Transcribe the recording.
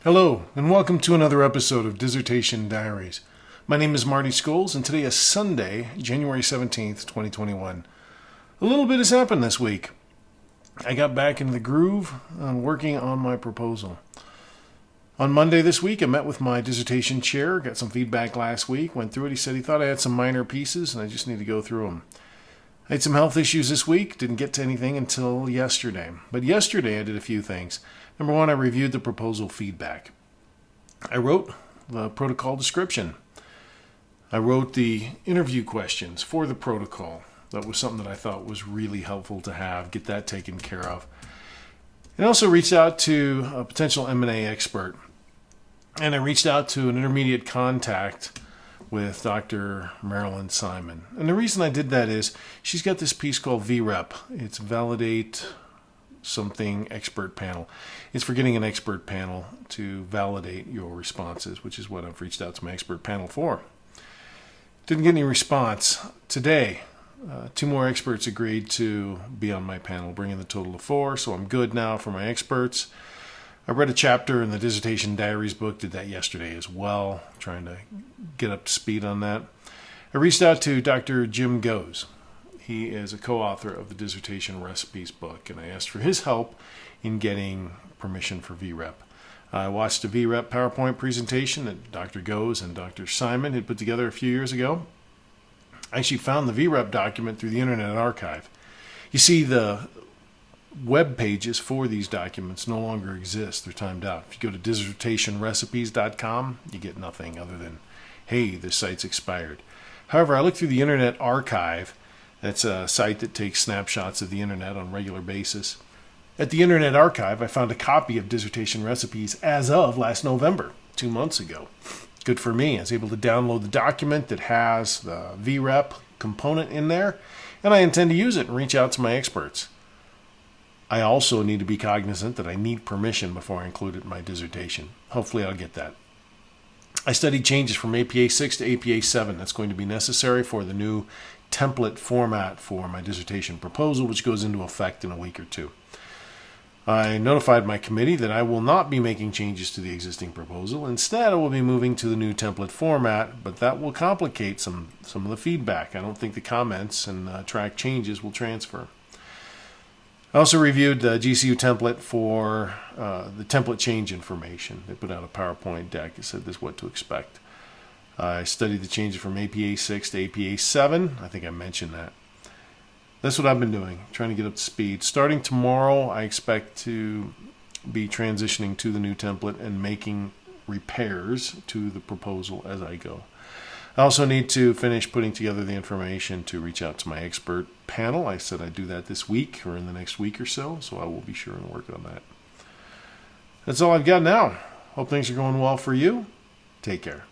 Hello, and welcome to another episode of Dissertation Diaries. My name is Marty Scholes, and today is Sunday, January 17th, 2021. A little bit has happened this week. I got back into the groove on working on my proposal. On Monday this week, I met with my dissertation chair, got some feedback last week, went through it. He said he thought I had some minor pieces, and I just need to go through them. I had some health issues this week, didn't get to anything until yesterday. But yesterday I did a few things. Number one, I reviewed the proposal feedback. I wrote the protocol description. I wrote the interview questions for the protocol. That was something that I thought was really helpful to have, get that taken care of. And also reached out to a potential M&A expert. And I reached out to an intermediate contact with Dr. Marilyn Simon. And the reason I did that is she's got this piece called VREP. It's Validate Something Expert Panel. It's for getting an expert panel to validate your responses, which is what I've reached out to my expert panel for. Didn't get any response. Today, two more experts agreed to be on my panel, bringing the total to 4, so I'm good now for my experts. I read a chapter in the Dissertation Diaries book, did that yesterday as well, trying to get up to speed on that. I reached out to Dr. Jim Goes. He is a co-author of the Dissertation Recipes book, and I asked for his help in getting permission for VREP. I watched a VREP PowerPoint presentation that Dr. Goes and Dr. Simon had put together a few years ago. I actually found the VREP document through the Internet Archive. You see, the web pages for these documents no longer exist. They're timed out. If you go to dissertationrecipes.com, you get nothing other than, hey, this site's expired. However, I looked through the Internet Archive. That's a site that takes snapshots of the Internet on a regular basis. At the Internet Archive, I found a copy of Dissertation Recipes as of last November, 2 months ago. Good for me. I was able to download the document that has the VREP component in there, and I intend to use it and reach out to my experts. I also need to be cognizant that I need permission before I include it in my dissertation. Hopefully I'll get that. I studied changes from APA 6 to APA 7. That's going to be necessary for the new template format for my dissertation proposal, which goes into effect in a week or two. I notified my committee that I will not be making changes to the existing proposal. Instead, I will be moving to the new template format, but that will complicate some of the feedback. I don't think the comments and track changes will transfer. I also reviewed the GCU template for the template change information. They put out a PowerPoint deck that said this is what to expect. I studied the changes from APA 6 to APA 7. I think I mentioned that. That's what I've been doing, trying to get up to speed. Starting tomorrow, I expect to be transitioning to the new template and making repairs to the proposal as I go. I also need to finish putting together the information to reach out to my expert panel. I said I'd do that this week or in the next week or so I will be sure and work on that. That's all I've got now. Hope things are going well for you. Take care.